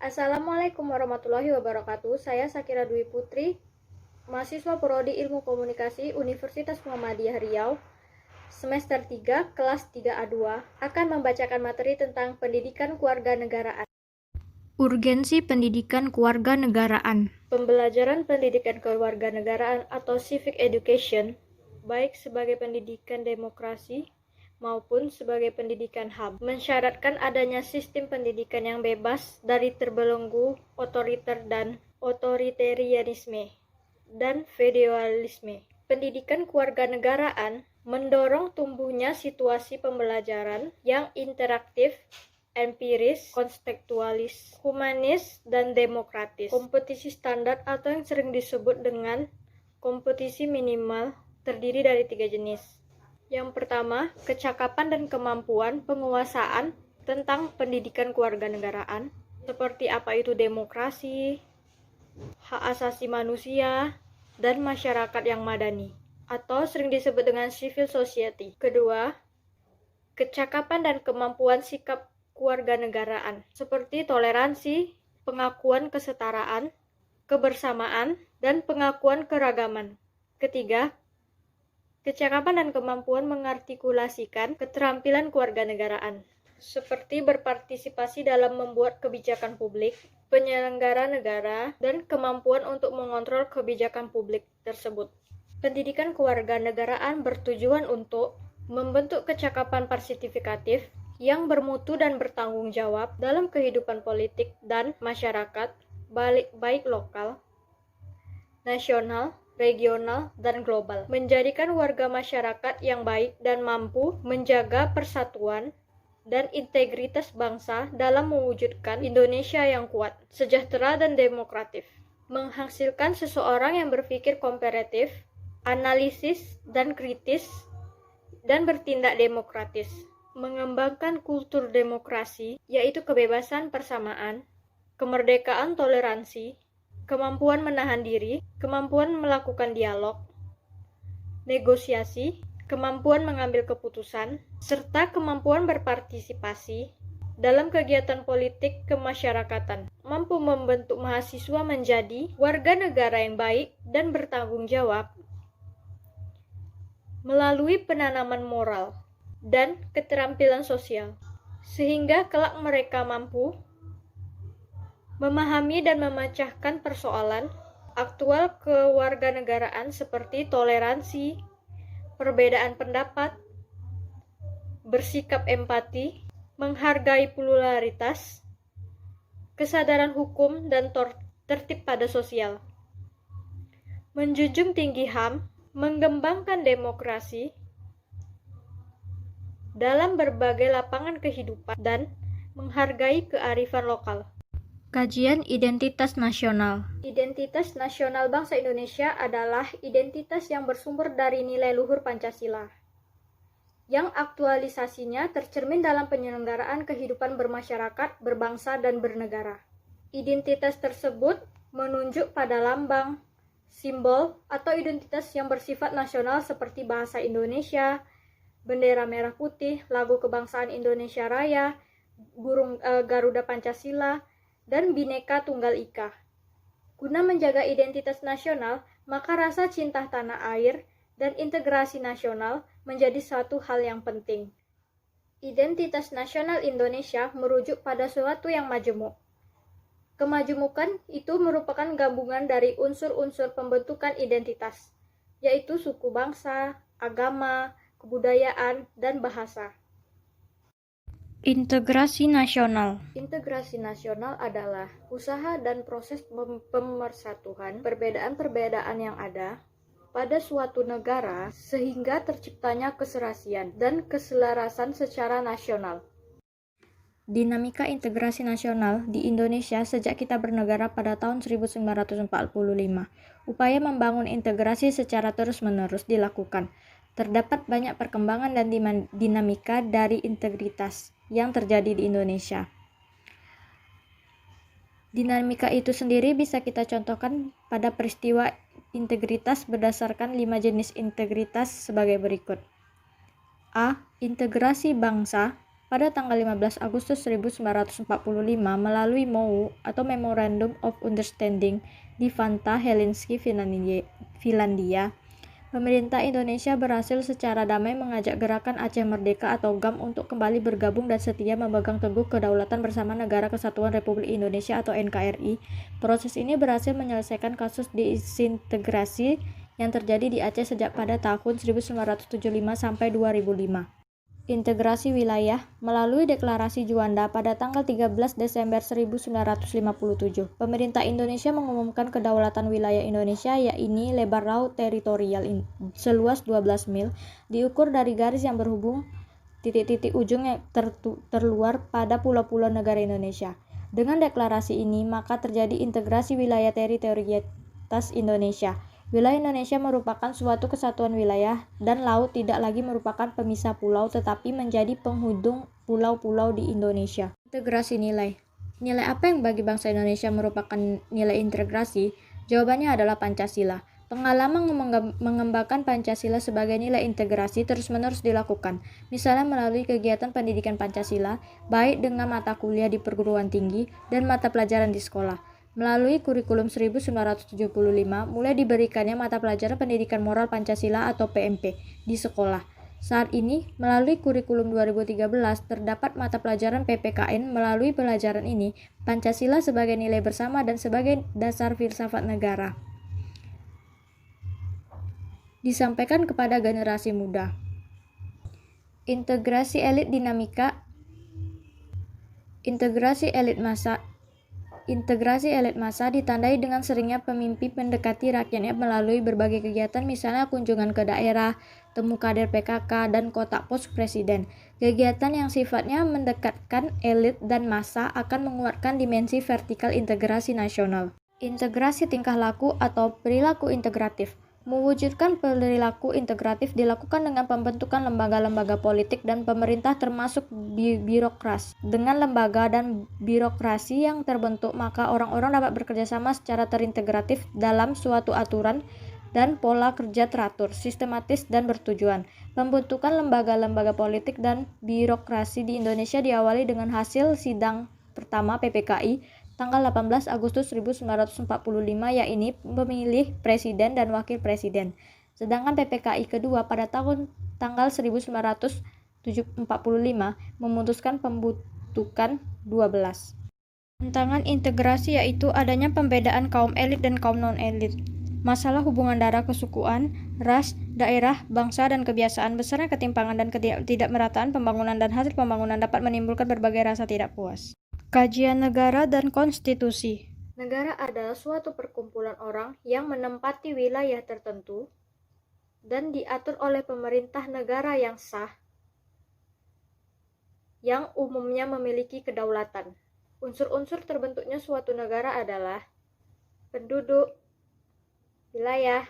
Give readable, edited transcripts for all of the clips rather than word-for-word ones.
Assalamualaikum warahmatullahi wabarakatuh. Saya Sakira Dwi Putri, mahasiswa Prodi Ilmu Komunikasi Universitas Muhammadiyah Riau, semester 3, kelas 3A2, akan membacakan materi tentang pendidikan kewarganegaraan. Urgensi pendidikan kewarganegaraan. Pembelajaran pendidikan kewarganegaraan atau civic education, baik sebagai pendidikan demokrasi maupun sebagai pendidikan HAM, mensyaratkan adanya sistem pendidikan yang bebas dari terbelenggu otoriter dan otoritarianisme dan feodalisme. Pendidikan kewarganegaraan mendorong tumbuhnya situasi pembelajaran yang interaktif, empiris, kontekstualis, humanis, dan demokratis. Kompetisi standar atau yang sering disebut dengan kompetisi minimal terdiri dari 3 jenis. Yang pertama, kecakapan dan kemampuan penguasaan tentang pendidikan kewarganegaraan, seperti apa itu demokrasi, hak asasi manusia, dan masyarakat yang madani, atau sering disebut dengan civil society. Kedua, kecakapan dan kemampuan sikap kewarganegaraan, seperti toleransi, pengakuan kesetaraan, kebersamaan, dan pengakuan keragaman. Ketiga, kecakapan dan kemampuan mengartikulasikan keterampilan kewarganegaraan, seperti berpartisipasi dalam membuat kebijakan publik, penyelenggara negara, dan kemampuan untuk mengontrol kebijakan publik tersebut. Pendidikan kewarganegaraan bertujuan untuk membentuk kecakapan partisipasif yang bermutu dan bertanggung jawab dalam kehidupan politik dan masyarakat, baik lokal, nasional, regional, dan global, menjadikan warga masyarakat yang baik dan mampu menjaga persatuan dan integritas bangsa dalam mewujudkan Indonesia yang kuat, sejahtera, dan demokratif, menghasilkan seseorang yang berpikir komparatif, analisis, dan kritis, dan bertindak demokratis, mengembangkan kultur demokrasi, yaitu kebebasan persamaan, kemerdekaan toleransi, kemampuan menahan diri, kemampuan melakukan dialog, negosiasi, kemampuan mengambil keputusan, serta kemampuan berpartisipasi dalam kegiatan politik kemasyarakatan, mampu membentuk mahasiswa menjadi warga negara yang baik dan bertanggung jawab melalui penanaman moral dan keterampilan sosial, sehingga kelak mereka mampu memahami dan memecahkan persoalan aktual kewarganegaraan seperti toleransi, perbedaan pendapat, bersikap empati, menghargai pluralitas, kesadaran hukum, dan tertib pada sosial, menjunjung tinggi HAM, mengembangkan demokrasi dalam berbagai lapangan kehidupan, dan menghargai kearifan lokal. Kajian Identitas Nasional. Identitas nasional bangsa Indonesia adalah identitas yang bersumber dari nilai luhur Pancasila, yang aktualisasinya tercermin dalam penyelenggaraan kehidupan bermasyarakat, berbangsa, dan bernegara. Identitas tersebut menunjuk pada lambang, simbol, atau identitas yang bersifat nasional seperti bahasa Indonesia, bendera merah putih, lagu kebangsaan Indonesia Raya, burung Garuda Pancasila, dan Bhinneka Tunggal Ika. Guna menjaga identitas nasional, maka rasa cinta tanah air dan integrasi nasional menjadi suatu hal yang penting. Identitas nasional Indonesia merujuk pada suatu yang majemuk. Kemajemukan itu merupakan gabungan dari unsur-unsur pembentukan identitas, yaitu suku bangsa, agama, kebudayaan, dan bahasa. Integrasi nasional. Integrasi nasional adalah usaha dan proses pemersatuan perbedaan-perbedaan yang ada pada suatu negara sehingga terciptanya keserasian dan keselarasan secara nasional. Dinamika integrasi nasional di Indonesia sejak kita bernegara pada tahun 1945. Upaya membangun integrasi secara terus-menerus dilakukan. Terdapat banyak perkembangan dan dinamika dari integritas yang terjadi di Indonesia. Dinamika itu sendiri bisa kita contohkan pada peristiwa integritas berdasarkan 5 jenis integritas sebagai berikut. A. Integrasi bangsa. pada tanggal 15 Agustus 1945 melalui MOU atau Memorandum of Understanding di Vantaa, Helsinki, Finlandia. Pemerintah Indonesia berhasil secara damai mengajak Gerakan Aceh Merdeka atau GAM untuk kembali bergabung dan setia memegang teguh kedaulatan bersama Negara Kesatuan Republik Indonesia atau NKRI. Proses ini berhasil menyelesaikan kasus disintegrasi yang terjadi di Aceh sejak pada tahun 1975 sampai 2005. Integrasi wilayah melalui Deklarasi Juanda pada tanggal 13 Desember 1957. Pemerintah Indonesia mengumumkan kedaulatan wilayah Indonesia, yaitu lebar laut teritorial seluas 12 mil, diukur dari garis yang berhubung titik-titik ujung yang terluar pada pulau-pulau negara Indonesia. Dengan deklarasi ini, maka terjadi integrasi wilayah teritorialitas Indonesia. Wilayah Indonesia merupakan suatu kesatuan wilayah dan laut tidak lagi merupakan pemisah pulau tetapi menjadi penghubung pulau-pulau di Indonesia. Integrasi nilai. Nilai apa yang bagi bangsa Indonesia merupakan nilai integrasi? Jawabannya adalah Pancasila. Pengalaman mengembangkan Pancasila sebagai nilai integrasi terus-menerus dilakukan, misalnya melalui kegiatan pendidikan Pancasila, baik dengan mata kuliah di perguruan tinggi dan mata pelajaran di sekolah. Melalui kurikulum 1975, mulai diberikannya mata pelajaran pendidikan moral Pancasila atau PMP di sekolah. Saat ini, melalui kurikulum 2013, terdapat mata pelajaran PPKN. Melalui pelajaran ini, Pancasila sebagai nilai bersama dan sebagai dasar filsafat negara disampaikan kepada generasi muda. Integrasi elit dinamika. Integrasi elit massa ditandai dengan seringnya pemimpin mendekati rakyatnya melalui berbagai kegiatan, misalnya kunjungan ke daerah, temu kader PKK, dan kotak pos presiden. Kegiatan yang sifatnya mendekatkan elit dan massa akan menguatkan dimensi vertikal integrasi nasional. Integrasi tingkah laku atau perilaku integratif. Mewujudkan perilaku integratif dilakukan dengan pembentukan lembaga-lembaga politik dan pemerintah termasuk birokrasi. Dengan lembaga dan birokrasi yang terbentuk, maka orang-orang dapat bekerjasama secara terintegratif dalam suatu aturan dan pola kerja teratur, sistematis, dan bertujuan. Pembentukan lembaga-lembaga politik dan birokrasi di Indonesia diawali dengan hasil sidang pertama PPKI tanggal 18 Agustus 1945, yaitu memilih presiden dan wakil presiden. Sedangkan PPKI kedua pada tanggal 1945 memutuskan pembentukan 12. Tantangan integrasi yaitu adanya pembedaan kaum elit dan kaum non-elit. Masalah hubungan darah, kesukuan, ras, daerah, bangsa, dan kebiasaan, besarnya ketimpangan dan ketidakmerataan pembangunan dan hasil pembangunan dapat menimbulkan berbagai rasa tidak puas. Kajian negara dan konstitusi. Negara adalah suatu perkumpulan orang yang menempati wilayah tertentu dan diatur oleh pemerintah negara yang sah, yang umumnya memiliki kedaulatan. Unsur-unsur terbentuknya suatu negara adalah penduduk, wilayah,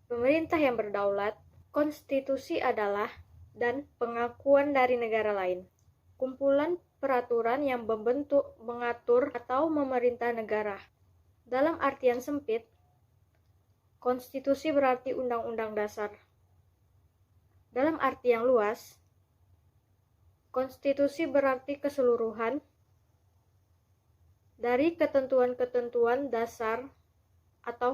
pemerintah yang berdaulat, konstitusi adalah, dan pengakuan dari negara lain. Kumpulan peraturan yang membentuk, mengatur, atau memerintah negara. Dalam artian sempit, konstitusi berarti undang-undang dasar. Dalam arti yang luas, konstitusi berarti keseluruhan dari ketentuan-ketentuan dasar atau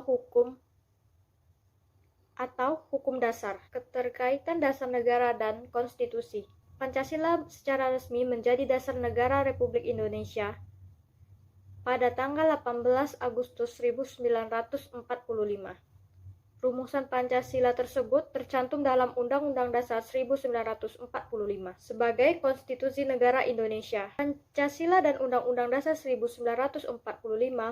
hukum dasar. Keterkaitan dasar negara dan konstitusi. Pancasila secara resmi menjadi dasar negara Republik Indonesia pada tanggal 18 Agustus 1945. Rumusan Pancasila tersebut tercantum dalam Undang-Undang Dasar 1945 sebagai Konstitusi Negara Indonesia. Pancasila dan Undang-Undang Dasar 1945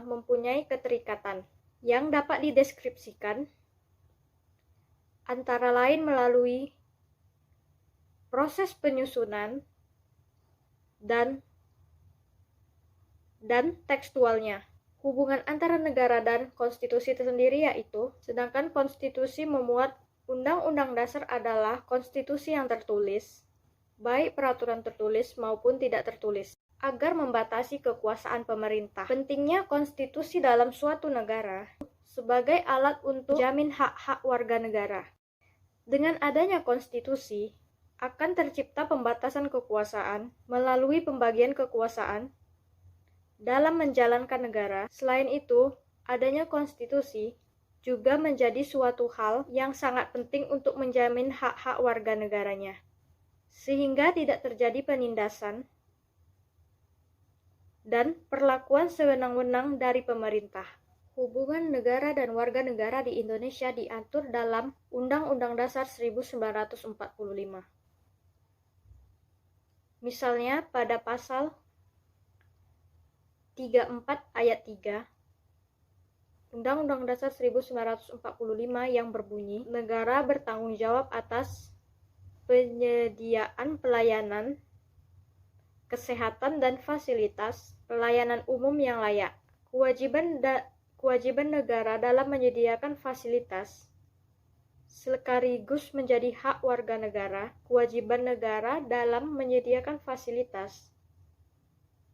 mempunyai keterikatan yang dapat dideskripsikan antara lain melalui proses penyusunan dan tekstualnya. Hubungan antara negara dan konstitusi tersendiri yaitu, sedangkan konstitusi memuat undang-undang dasar adalah konstitusi yang tertulis, baik peraturan tertulis maupun tidak tertulis, agar membatasi kekuasaan pemerintah. Pentingnya konstitusi dalam suatu negara sebagai alat untuk jamin hak-hak warga negara. Dengan adanya konstitusi, akan tercipta pembatasan kekuasaan melalui pembagian kekuasaan dalam menjalankan negara. Selain itu, adanya konstitusi juga menjadi suatu hal yang sangat penting untuk menjamin hak-hak warga negaranya, sehingga tidak terjadi penindasan dan perlakuan sewenang-wenang dari pemerintah. Hubungan negara dan warga negara di Indonesia diatur dalam Undang-Undang Dasar 1945. Misalnya pada pasal 34 ayat 3 Undang-Undang Dasar 1945 yang berbunyi, negara bertanggung jawab atas penyediaan pelayanan, kesehatan dan fasilitas pelayanan umum yang layak. Kewajiban negara dalam menyediakan fasilitas sekaligus menjadi hak warga negara. Kewajiban negara dalam menyediakan fasilitas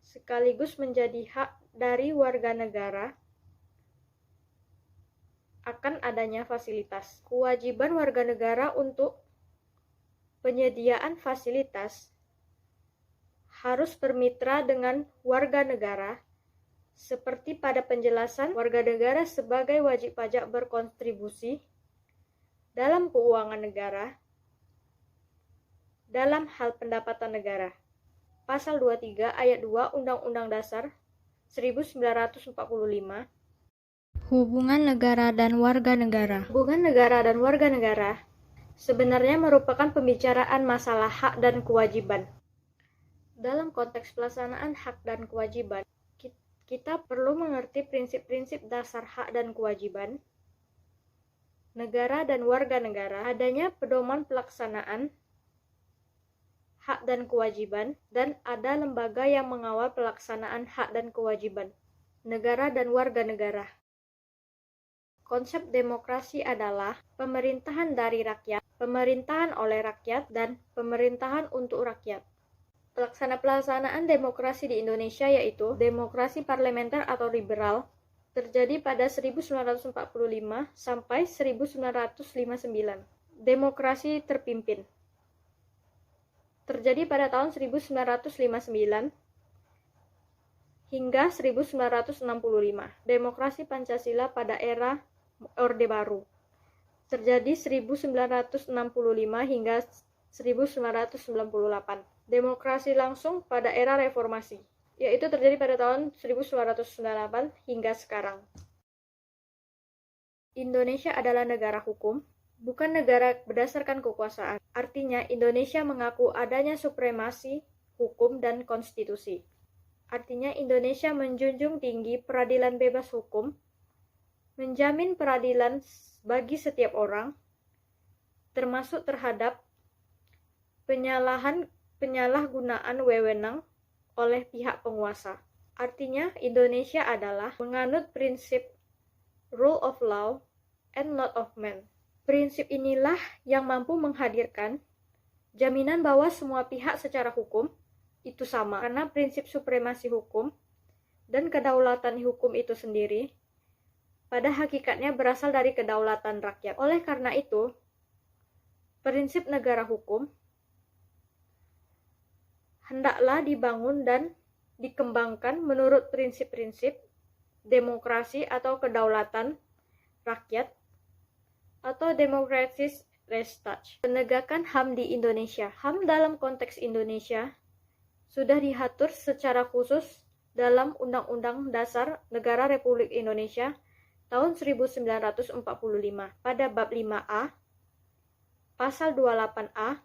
sekaligus menjadi hak dari warga negara akan adanya fasilitas. Kewajiban warga negara untuk penyediaan fasilitas harus bermitra dengan warga negara, seperti pada penjelasan warga negara sebagai wajib pajak berkontribusi dalam keuangan negara dalam hal pendapatan negara. Pasal 23 ayat 2 Undang-Undang Dasar 1945. Hubungan negara dan warga negara. Hubungan negara dan warga negara sebenarnya merupakan pembicaraan masalah hak dan kewajiban. Dalam konteks pelaksanaan hak dan kewajiban, kita perlu mengerti prinsip-prinsip dasar hak dan kewajiban negara dan warga negara, adanya pedoman pelaksanaan hak dan kewajiban, dan ada lembaga yang mengawal pelaksanaan hak dan kewajiban negara dan warga negara. Konsep demokrasi adalah pemerintahan dari rakyat, pemerintahan oleh rakyat, dan pemerintahan untuk rakyat. Pelaksanaan demokrasi di Indonesia yaitu demokrasi parlementer atau liberal terjadi pada 1945 sampai 1959. Demokrasi terpimpin terjadi pada tahun 1959 hingga 1965. Demokrasi Pancasila pada era Orde Baru terjadi 1965 hingga 1998. Demokrasi langsung pada era reformasi, yaitu terjadi pada tahun 1998 hingga sekarang. Indonesia adalah negara hukum, bukan negara berdasarkan kekuasaan. Artinya, Indonesia mengaku adanya supremasi hukum dan konstitusi. Artinya, Indonesia menjunjung tinggi peradilan bebas hukum, menjamin peradilan bagi setiap orang, termasuk terhadap penyalahgunaan wewenang oleh pihak penguasa. Artinya, Indonesia adalah menganut prinsip rule of law and not of man. Prinsip inilah yang mampu menghadirkan jaminan bahwa semua pihak secara hukum itu sama, karena prinsip supremasi hukum dan kedaulatan hukum itu sendiri pada hakikatnya berasal dari kedaulatan rakyat. Oleh karena itu, prinsip negara hukum hendaklah dibangun dan dikembangkan menurut prinsip-prinsip demokrasi atau kedaulatan rakyat atau democratic rechtsstaat. Penegakan HAM di Indonesia. HAM dalam konteks Indonesia sudah diatur secara khusus dalam Undang-Undang Dasar Negara Republik Indonesia tahun 1945 pada bab 5A, pasal 28A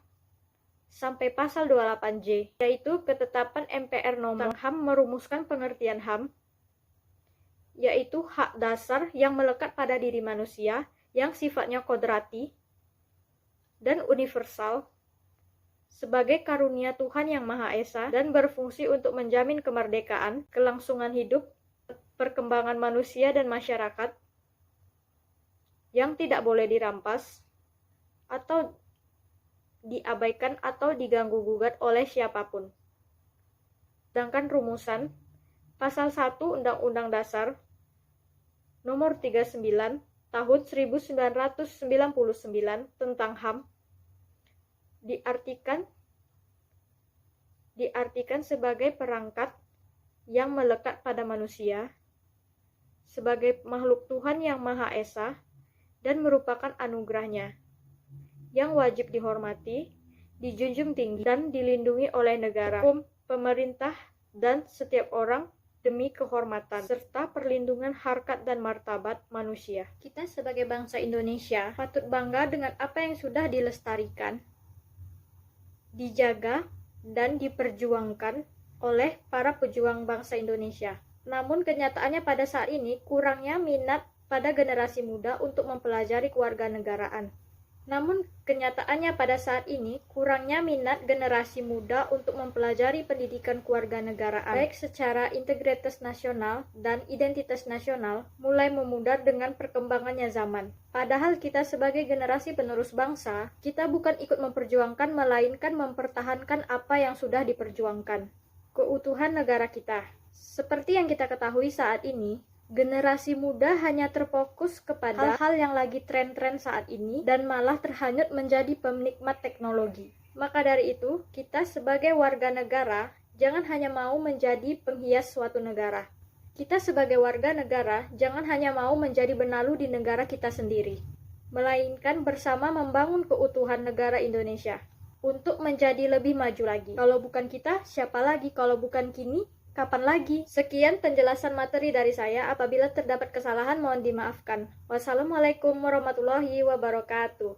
sampai pasal 28J, yaitu ketetapan MPR nomor HAM merumuskan pengertian HAM, yaitu hak dasar yang melekat pada diri manusia yang sifatnya kodrati dan universal sebagai karunia Tuhan Yang Maha Esa dan berfungsi untuk menjamin kemerdekaan, kelangsungan hidup, perkembangan manusia dan masyarakat yang tidak boleh dirampas atau diabaikan atau diganggu-gugat oleh siapapun. Sedangkan rumusan pasal 1 Undang-Undang Dasar nomor 39 tahun 1999 tentang HAM diartikan sebagai perangkat yang melekat pada manusia, sebagai makhluk Tuhan yang Maha Esa, dan merupakan anugerahnya, yang wajib dihormati, dijunjung tinggi, dan dilindungi oleh negara, hukum, pemerintah, dan setiap orang demi kehormatan, serta perlindungan harkat dan martabat manusia. Kita sebagai bangsa Indonesia patut bangga dengan apa yang sudah dilestarikan, dijaga, dan diperjuangkan oleh para pejuang bangsa Indonesia. Namun kenyataannya pada saat ini kurangnya minat pada generasi muda untuk mempelajari kewarganegaraan. Baik secara integritas nasional dan identitas nasional, mulai memudar dengan perkembangannya zaman. Padahal kita sebagai generasi penerus bangsa, kita bukan ikut memperjuangkan, melainkan mempertahankan apa yang sudah diperjuangkan. Keutuhan negara kita. Seperti yang kita ketahui saat ini, generasi muda hanya terfokus kepada hal-hal yang lagi tren-tren saat ini dan malah terhanyut menjadi penikmat teknologi. Maka dari itu, kita sebagai warga negara jangan hanya mau menjadi penghias suatu negara. Kita sebagai warga negara jangan hanya mau menjadi benalu di negara kita sendiri, melainkan bersama membangun keutuhan negara Indonesia untuk menjadi lebih maju lagi. Kalau bukan kita, siapa lagi? Kalau bukan kini, kapan lagi? Sekian penjelasan materi dari saya. Apabila terdapat kesalahan, mohon dimaafkan. Wassalamualaikum warahmatullahi wabarakatuh.